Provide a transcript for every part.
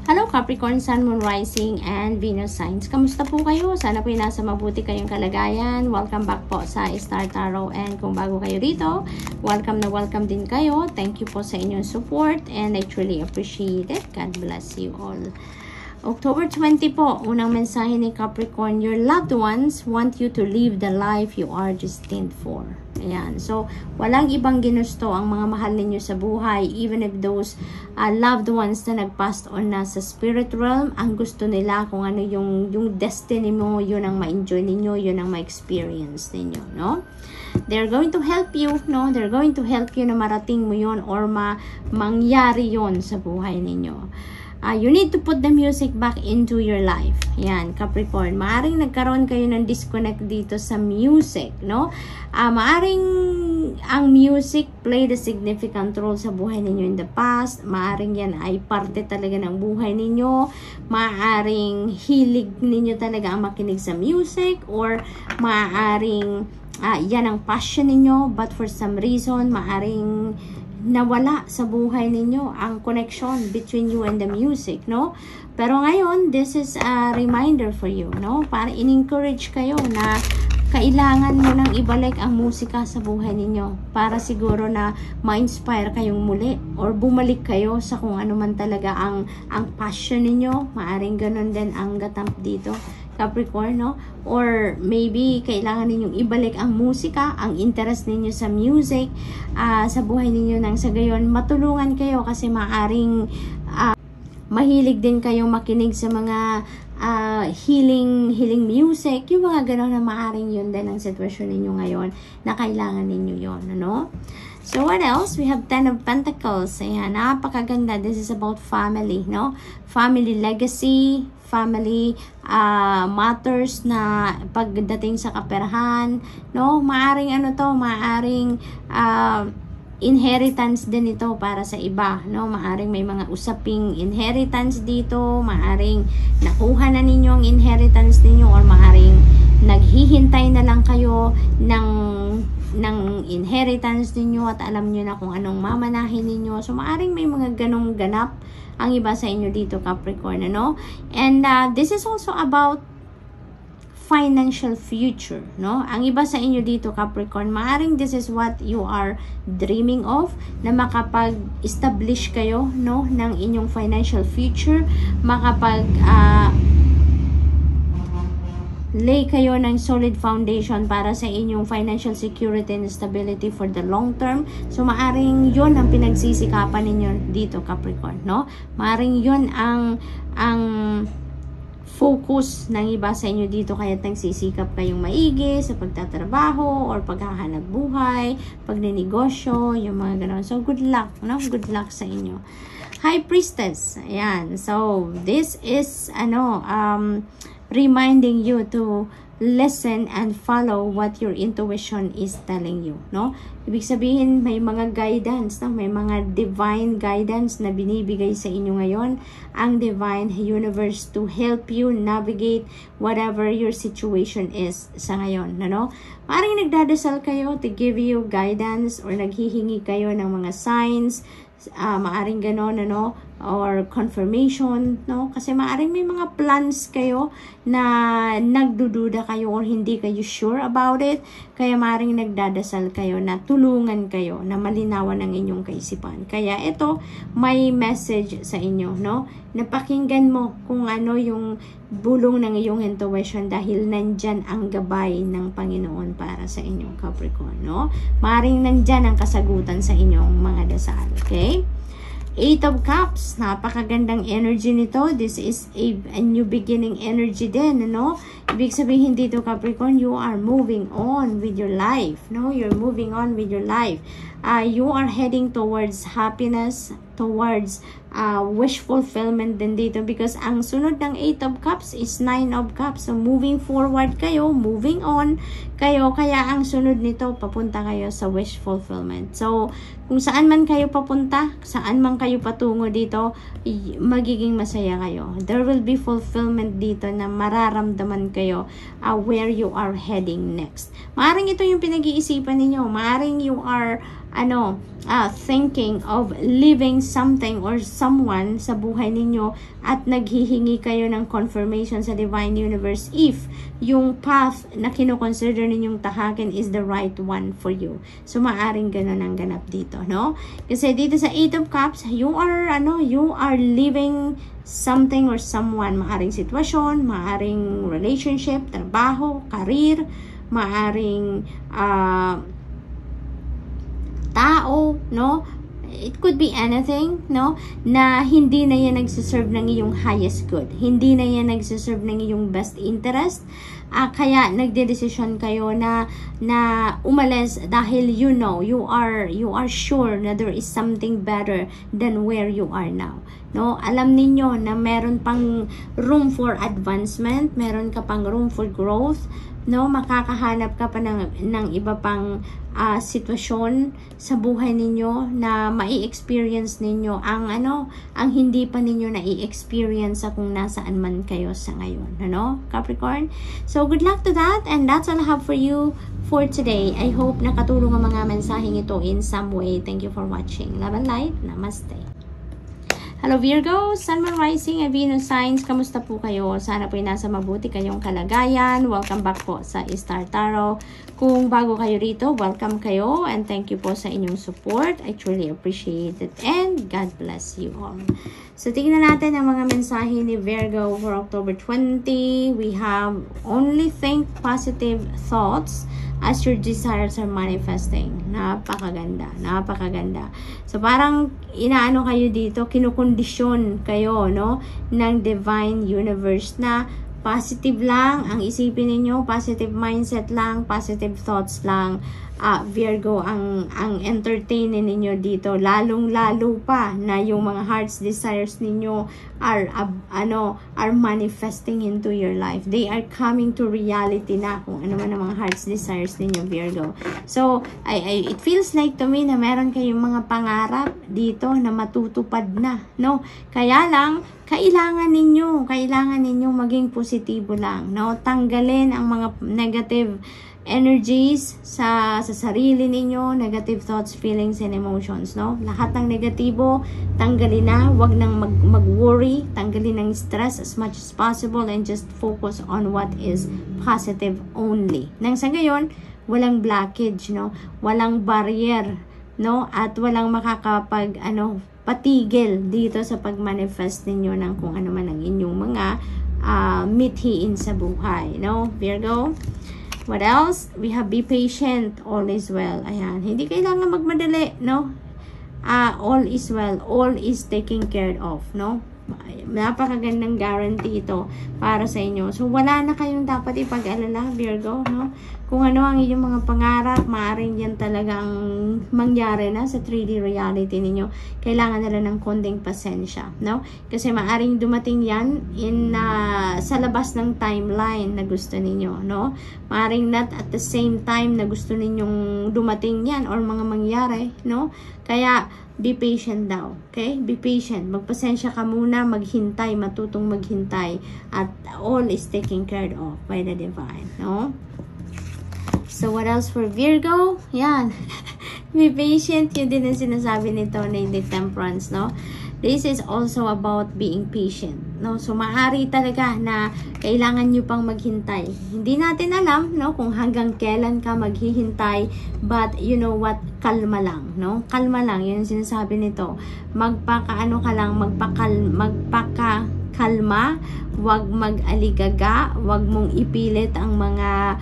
Hello Capricorn, Sun, Moon, Rising, and Venus signs. Kamusta po kayo? Sana po nasa mabuti kayong kalagayan. Welcome back po sa Star Tarot, and kung bago kayo rito, welcome na welcome din kayo. Thank you po sa inyong support and I truly appreciate it. God bless you all. October 20 po, unang mensahe ni Capricorn, your loved ones want you to live the life you are destined for. Ayan. So, walang ibang ginusto ang mga mahal ninyo sa buhay, even if those loved ones na nag-passed on na sa spirit realm, ang gusto nila kung ano yung destiny mo, yun ang ma-enjoy ninyo, yun ang ma-experience ninyo, no? They're going to help you, no? They're going to help you na marating mo yun or mangyari yun sa buhay ninyo. You need to put the music back into your life. Yan, Capricorn. Maaring nagkaroon kayo ng disconnect dito sa music, no? Maaring ang music played a significant role sa buhay ninyo in the past. Maaring yan ay parte talaga ng buhay ninyo. Maaring hilig ninyo talaga ang makinig sa music, or maaring yan ang passion ninyo, but for some reason, maaring nawala sa buhay ninyo ang connection between you and the music, no? Pero ngayon, this is a reminder for you, no? Para in-encourage kayo na kailangan mo nang ibalik ang musika sa buhay ninyo para siguro na ma-inspire kayong muli or bumalik kayo sa kung ano man talaga ang passion ninyo. Maaring ganun din ang gatamp dito, Capricorn, no? Or maybe kailangan ninyong ibalik ang musika, ang interest ninyo sa music sa buhay ninyo, nang sa gayon matulungan kayo, kasi maaring mahilig din kayong makinig sa mga healing music, yung mga gano'n, na maaring yun din ang sitwasyon ninyo ngayon na kailangan ninyo yun, ano? So, what else? We have 10 of Pentacles. Ayan, napakaganda. This is about family, no? Family legacy, family matters na pagdating sa kaperahan, no? Maaring maaring inheritance din ito para sa iba, no? Maaring may mga usaping inheritance dito, maaring nakuha na ninyo ang inheritance ninyo, or maaring naghihintay na lang kayo ng inheritance ninyo at alam nyo na kung anong mamanahin ninyo. So, maaring may mga ganong ganap ang iba sa inyo dito, Capricorn, ano? And this is also about financial future, no? Ang iba sa inyo dito, Capricorn, maaring this is what you are dreaming of, na makapag-establish kayo, no, ng inyong financial future, lay kayo ng solid foundation para sa inyong financial security and stability for the long term. So, maaring yun ang pinagsisikapan ninyo dito, Capricorn, no? Maaring yun ang focus ng iba sa inyo dito, kaya nagsisikap kayong maigi sa pagtatrabaho or paghahanap buhay, pagninegosyo, yung mga gano'n. So, good luck, no? Good luck sa inyo. High Priestess. Ayan. So, this is, reminding you to listen and follow what your intuition is telling you, no? Ibig sabihin, may mga guidance, no? May mga divine guidance na binibigay sa inyo ngayon ang divine universe to help you navigate whatever your situation is sa ngayon, no? Maaaring nagdadasal kayo to give you guidance, or naghihingi kayo ng mga signs, maaring ganon, ano, or confirmation, no? Kasi maaring may mga plans kayo na nagdududa kayo or hindi kayo sure about it, kaya maaring nagdadasal kayo na tulungan kayo na malinawan ang inyong kaisipan. Kaya ito, may message sa inyo, no? Napakinggan mo kung ano yung bulong ng iyong intuition, dahil nandyan ang gabay ng Panginoon para sa inyong Capricorn, no? Maaring nandyan ang kasagutan sa inyong mga dasal, okay? 8 of Cups, napakagandang energy nito. This is a new beginning energy din, no? Ibig sabihin dito, Capricorn, you are moving on with your life, no? You're moving on with your life. You are heading towards happiness, towards wish fulfillment din dito, because ang sunod ng 8 of Cups is 9 of Cups. So, moving forward kayo, moving on kayo, kaya ang sunod nito, papunta kayo sa wish fulfillment. So, kung saan man kayo papunta, saan man kayo patungo dito, magiging masaya kayo. There will be fulfillment dito na mararamdaman kayo where you are heading next. Maaring ito yung pinag-iisipan ninyo. Maaring you are thinking of leaving something or someone sa buhay ninyo at naghihingi kayo ng confirmation sa Divine Universe if yung path na kinoconsider ninyong tahakin is the right one for you. So, maaring ganun ang ganap dito, no? Kasi dito sa 8 of Cups, you are leaving something or someone, maaring sitwasyon, maaring relationship, trabaho, career, maaring tao, no? It could be anything, no? Na hindi na yan nagsiserve ng iyong highest good. Hindi na yan nagsiserve ng iyong best interest. Kaya nagdedesisyon kayo na umalis dahil you are sure na there is something better than where you are now. No, alam ninyo na meron pang room for advancement, meron ka pang room for growth, no, makakahanap ka pa ng iba pang sitwasyon sa buhay ninyo na mai-experience ninyo ang hindi pa ninyo na-i-experience kung nasaan man kayo sa ngayon, ano, Capricorn? So good luck to that, and that's all I have for you for today. I hope nakatulong ang mga mensaheng ito in some way. Thank you for watching. Love and light. Namaste. Hello Virgo, Sun, Moon, Rising, and Venus signs. Kamusta po kayo? Sana po nasa mabuti kayong kalagayan. Welcome back po sa Star Tarot. Kung bago kayo rito, welcome kayo and thank you po sa inyong support. I truly appreciate it and God bless you all. So tingnan natin ang mga mensahe ni Virgo for October 20. We have only think positive thoughts as your desires are manifesting. Napakaganda, napakaganda. So parang inaano kayo dito, kinukondisyon kayo, no, ng Divine Universe na positive lang ang isipin ninyo, positive mindset lang, positive thoughts lang. Virgo, ang entertainin ninyo dito, lalong-lalo pa na yung mga heart's desires ninyo are manifesting into your life. They are coming to reality na kung ano man ang mga heart's desires ninyo, Virgo. So, it feels like to me na meron kayong mga pangarap dito na matutupad na, no? Kaya lang, kailangan ninyo maging positibo lang, no? Tanggalin ang mga negative energies sa sarili ninyo, negative thoughts, feelings, and emotions, no? Lahat ng negatibo, tanggalin na, wag nang mag-worry, tanggalin ng stress as much as possible and just focus on what is positive only. Nang sa ngayon, walang blockage, no? Walang barrier, no? At walang makakapag, patigil dito sa pag-manifest ninyo ng kung ano man ang inyong mga mithiin sa buhay, no? Virgo? What else? We have be patient, all is well. Ayan, hindi kailangan magmadali, no? All is well, all is taken care of, no? Napakagandang guarantee ito para sa inyo. So, wala na kayong dapat ipag-alala, Virgo, no? Kung ano ang inyong mga pangarap, maaaring yan talagang mangyari na sa 3D reality ninyo. Kailangan nila ng konting pasensya, no? Kasi maaaring dumating yan sa labas ng timeline na gusto ninyo, no? Maaaring not at the same time na gusto ninyong dumating yan or mga mangyari, no? Kaya, be patient daw, okay? Be patient. Magpasensya ka muna, maghintay, matutong maghintay. At all is taken care of by the divine, no? So, what else for Virgo? Yan. Be patient. Yun din ang sinasabi nito na the Temperance, no? This is also about being patient, no? So, maaari talaga na kailangan nyo pang maghintay. Hindi natin alam, no? Kung hanggang kailan ka maghihintay. But, you know what? Kalma lang, no? Kalma lang. Yun ang sinasabi nito. Magpakakalma. Huwag mag-aligaga. Huwag mong ipilit ang mga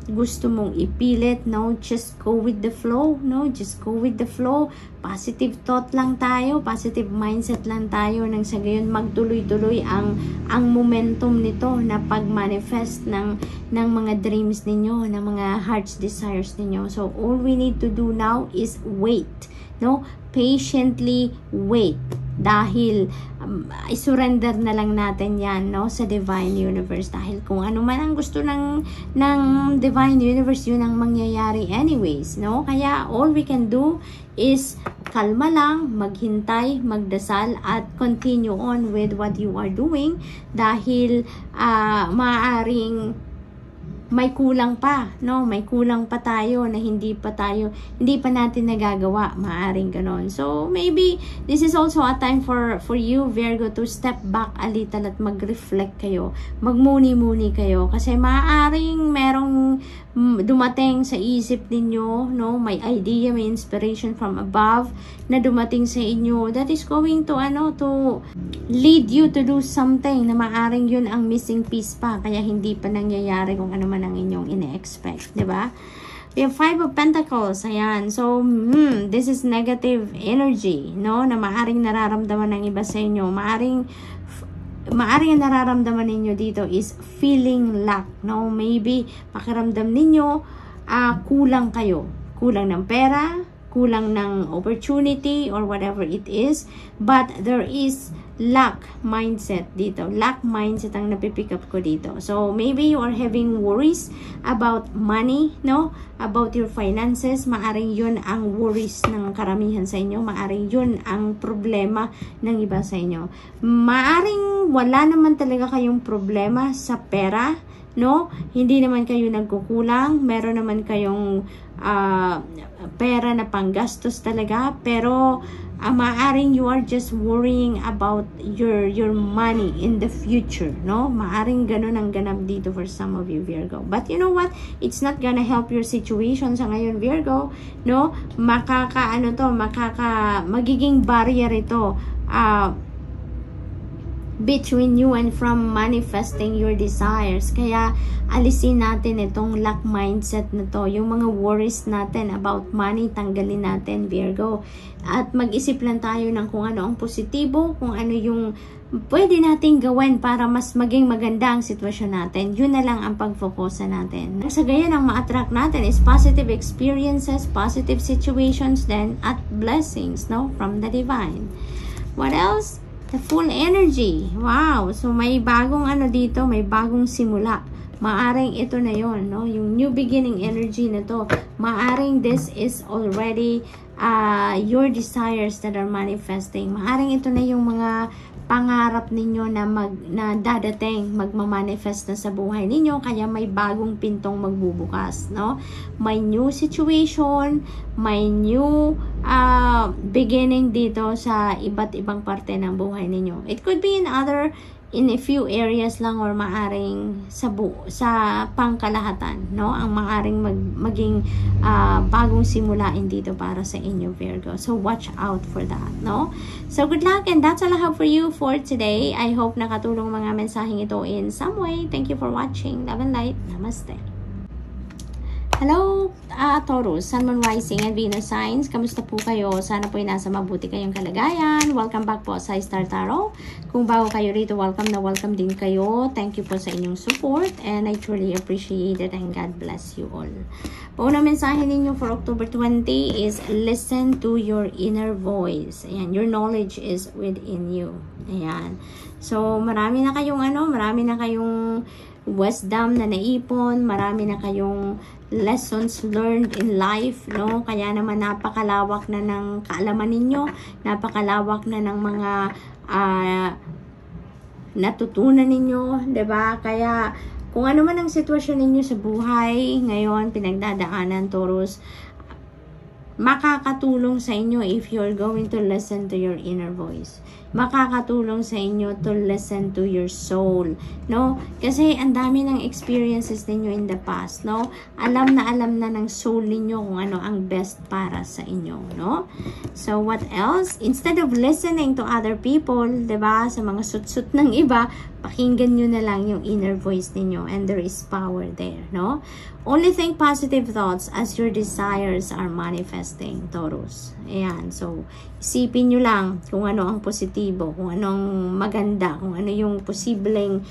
gusto mong ipilit, no? Just go with the flow, no? Just go with the flow. Positive thought lang tayo, positive mindset lang tayo, nang sa gayon magtuloy-tuloy ang momentum nito na pag-manifest ng mga dreams ninyo, ng mga heart's desires ninyo. So, all we need to do now is wait, no? Patiently wait. Dahil i-surrender na lang natin yan, no, sa Divine Universe. Dahil kung ano man ang gusto ng Divine Universe, yun ang mangyayari anyways, no? Kaya all we can do is kalma lang, maghintay, magdasal, at continue on with what you are doing. Dahil maaaring may kulang pa, no? May kulang pa tayo na hindi pa natin nagagawa, maaring ganon. So maybe this is also a time for you, Virgo, to step back a little at mag-reflect kayo, magmuni-muni kayo, kasi maaring merong dumating sa isip ninyo, no? May idea, may inspiration from above na dumating sa inyo that is going to to lead you to do something na maaring yun ang missing piece pa, kaya hindi pa nangyayari kung ano man ang inyong ine-expect, di ba? We have 5 of Pentacles, ayan. So, this is negative energy, no? Na maaring nararamdaman ng iba sa inyo. Maaring ang nararamdaman ninyo dito is feeling lack, no? Maybe pakiramdam ninyo kulang kayo. Kulang ng pera, kulang ng opportunity, or whatever it is. But there is lack mindset dito. Lack mindset ang napipick up ko dito. So, maybe you are having worries about money, no? About your finances. Maaring yun ang worries ng karamihan sa inyo. Maaring yun ang problema ng iba sa inyo. Maaring wala naman talaga kayong problema sa pera, no? Hindi naman kayo nagkukulang. Meron naman kayong pera na panggastos talaga. Pero maaring you are just worrying about your money in the future, no? Maaring ganun ang ganap dito for some of you, Virgo. But you know what? It's not gonna help your situation sa ngayon, Virgo, no? Magiging barrier ito between you and from manifesting your desires. Kaya alisin natin itong lack mindset na to. Yung mga worries natin about money, tanggalin natin, Virgo. At mag-isip lang tayo ng kung ano ang positibo, kung ano yung pwede nating gawin para mas maging maganda ang sitwasyon natin. Yun na lang ang pag-focusan natin. Sa gayon, ang ma-attract natin is positive experiences, positive situations, then at blessings, no? From the divine. What else? The full energy. Wow! So, may bagong dito, may bagong simula. Maaring ito na yon, no? Yung new beginning energy na to. Maaring this is already your desires that are manifesting. Maaring ito na yung mga pangarap ninyo na dadating, magmamanifest na sa buhay ninyo, kaya may bagong pintong magbubukas, no? May new situation, may new beginning dito sa iba't ibang parte ng buhay ninyo. It could be in a few areas lang, or maaring sa pangkalahatan, no? Ang maaring maging bagong simulain dito para sa inyo, Virgo. So watch out for that, no? So good luck, and that's all I have for you for today. I hope nakatulong mga mensaheng ito in some way. Thank you for watching. Love and light. Namaste. Hello, Taurus, Sun, Moon, Rising, and Venus signs. Kamusta po kayo? Sana po ay nasa mabuti kayong kalagayan. Welcome back po sa Star Tarot. Kung bago kayo rito, welcome na welcome din kayo. Thank you po sa inyong support, and I truly appreciate it, and God bless you all. Unang mensahe ninyo for October 20 is listen to your inner voice. Ayan, your knowledge is within you. Ayan. So, marami na kayong wisdom na naipon, marami na kayong lessons learned in life, no? Kaya naman napakalawak na ng kaalaman ninyo, napakalawak na ng mga natutunan ninyo, 'di ba? Kaya kung ano man ang sitwasyon ninyo sa buhay ngayon, pinagdadaanan, Taurus, makakatulong sa inyo if you're going to listen to your inner voice. Makakatulong sa inyo to listen to your soul, no? Kasi ang dami ng experiences ninyo in the past, no? Alam na ng soul ninyo kung ano ang best para sa inyo, no? So what else? Instead of listening to other people, 'di ba? Sa mga sut-sut ng iba, pakinggan nyo na lang yung inner voice ninyo, and there is power there, no? Only think positive thoughts as your desires are manifesting, Taurus. Ayan, so isipin nyo lang kung ano ang positibo, kung anong maganda, kung ano yung posibleng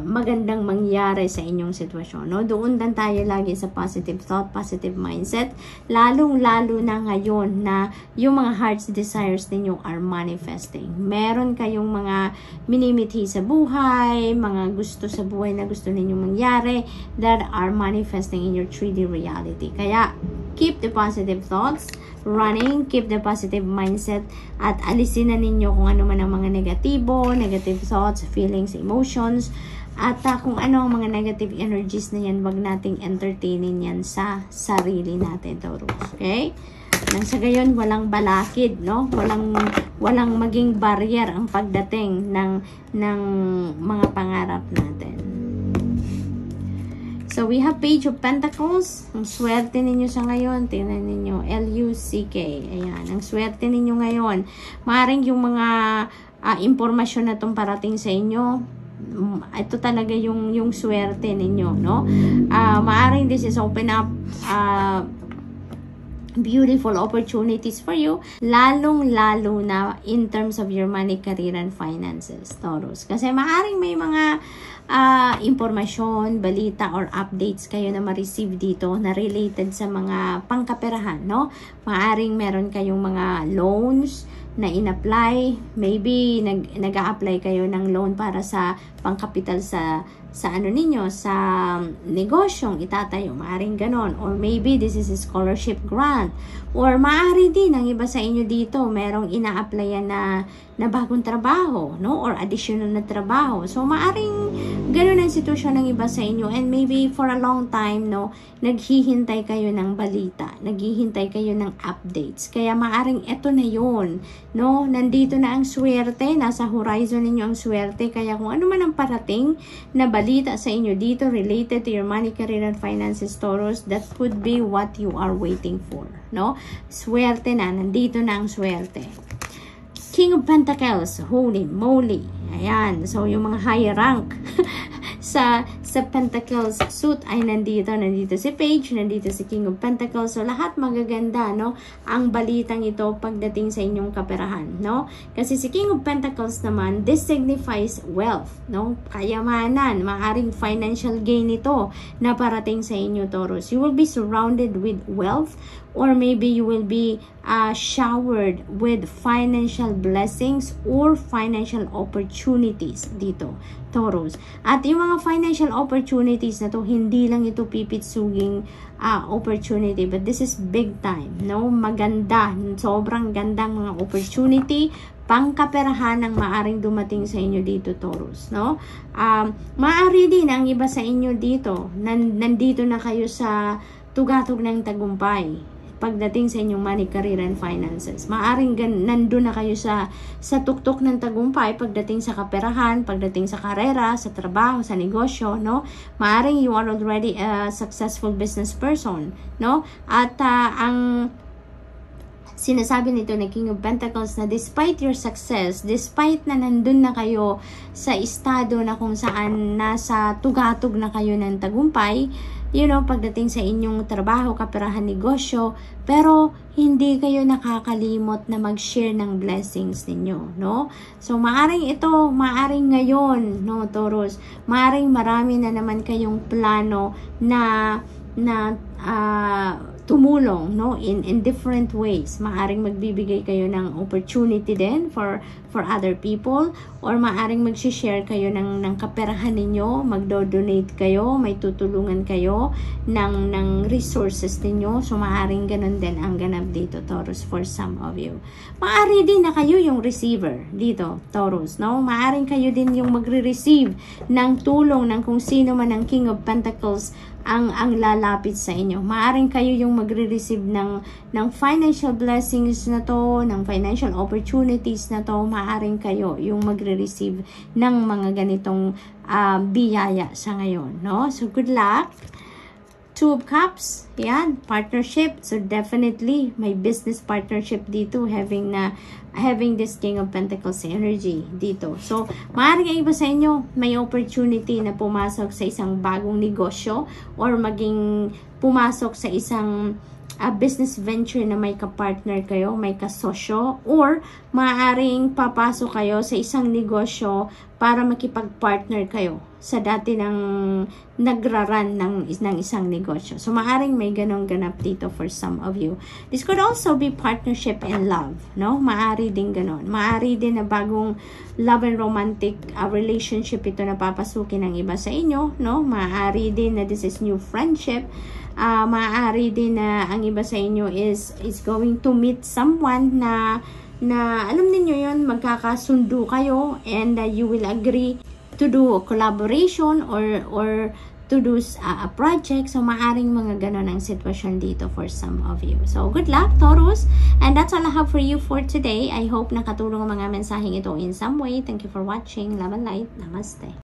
magandang mangyari sa inyong sitwasyon, no? Doon lang tayo lagi sa positive thought, positive mindset, lalong-lalo na ngayon na yung mga heart's desires ninyo are manifesting. Meron kayong mga minimithi sa buhay, mga gusto sa buhay na gusto ninyong mangyari that are manifesting in your 3D reality. Kaya, keep the positive thoughts running, keep the positive mindset, at alisin na ninyo kung ano man ang mga negative thoughts, feelings, emotions, At kung ano ang mga negative energies na yan, wag nating entertainin yan sa sarili natin, Taurus. Okay? Nang sa gayon, walang balakid, no? Walang maging barrier ang pagdating ng mga pangarap natin. So, we have Page of Pentacles. Ang swerte ninyo sa ngayon, tingnan ninyo, L-U-C-K. Ayan, ang swerte ninyo ngayon. Maaaring yung mga impormasyon na itong parating sa inyo, ito talaga yung swerte ninyo, no? Maaaring this is open up beautiful opportunities for you, lalong-lalo na in terms of your money, career, and finances, Taurus. Kasi maaaring may mga impormasyon, balita, or updates kayo na ma-receive dito na related sa mga pangkaperahan, no? Maaaring meron kayong mga loans na in-apply, maybe nag-a-apply kayo ng loan para sa pangkapital sa ano ninyo, sa negosyong itatayo, maaaring ganon, or maybe this is a scholarship grant, or maaari din ang iba sa inyo dito merong ina-applyan na bagong trabaho, no, or additional na trabaho. So maaring ganon ang sitwasyon ng iba sa inyo, and maybe for a long time, no, naghihintay kayo ng balita, naghihintay kayo ng updates, kaya maaring eto na yun, no, nandito na ang swerte, nasa horizon ninyo ang swerte, kaya kung ano man ang parating na balita sa inyo dito related to your money, career, and finances, Taurus, that could be what you are waiting for, no? Swerte na, nandito na ang swerte. King of Pentacles, holy moly. Ayan, so yung mga high rank sa Pentacles suit ay nandito si Page, nandito si King of Pentacles. So lahat magaganda, no? Ang balitang ito pagdating sa inyong kaperahan, no? Kasi si King of Pentacles naman, this signifies wealth, no? Kayamanan, maaring financial gain ito na parating sa inyo, Taurus. You will be surrounded with wealth, or maybe you will be showered with financial blessings or financial opportunities dito, Taurus. At yung mga financial opportunities na to, hindi lang ito pipitsuging opportunity, but this is big time, no? Maganda, sobrang gandang mga opportunity, pangkaperahan ng maaring dumating sa inyo dito, Taurus, no? Maaari din ang iba sa inyo dito, nandito na kayo sa tugatog ng tagumpay pagdating sa inyong money, career, and finances. Maaring nandun na kayo sa tuktok ng tagumpay pagdating sa kaperahan, pagdating sa karera, sa trabaho, sa negosyo, no? Maaring you are already a successful business person, no? At ang sinasabi nito ng King of Pentacles na despite your success, despite na nandun na kayo sa estado na kung saan nasa tugatog na kayo ng tagumpay, you know, pagdating sa inyong trabaho, kaperahan, negosyo, pero hindi kayo nakakalimot na mag-share ng blessings ninyo, no? So, maaring ito, maaring ngayon, no, Taurus, maaring marami na naman kayong plano na tumulong, no, in different ways. Maaring magbibigay kayo ng opportunity din for other people, or maaring mag-share kayo ng kaperahan ninyo, magdo-donate kayo, may tutulungan kayo ng resources ninyo. So maaring ganun din ang ganap dito, Taurus, for some of you. Maari din na kayo yung receiver dito, Taurus, no? Maaring kayo din yung magre-receive ng tulong ng kung sino man ang King of Pentacles ang lalapit sa inyo. Maaring kayo yung magre-receive ng financial blessings na to, ng financial opportunities na to. Maaring kayo yung magre-receive ng mga ganitong biyaya sa ngayon, no? So good luck. Two of Cups, yan, partnership. So definitely may business partnership dito, having this King of Pentacles energy dito. So maaaring ang iba sa inyo may opportunity na pumasok sa isang bagong negosyo, or maging pumasok sa isang business venture na may kapartner kayo, may kasosyo, or maaaring papasok kayo sa isang negosyo para makipag-partner kayo sa dati ng nagraran ng isang negosyo. So, maaaring may ganong ganap dito for some of you. This could also be partnership and love, no? Maaari din ganon. Maaari din na bagong love and romantic relationship ito na papasukin ng iba sa inyo, no? Maaari din na this is new friendship. Maaari din na ang iba sa inyo is going to meet someone na alam niyo yun, magkakasundo kayo, and you will agree do a collaboration or to do a project. So, maaring mga ganon ang sitwasyon dito for some of you. So, good luck, Taurus. And that's all I have for you for today. I hope nakatulong ang mga mensaheng ito in some way. Thank you for watching. Love and light. Namaste.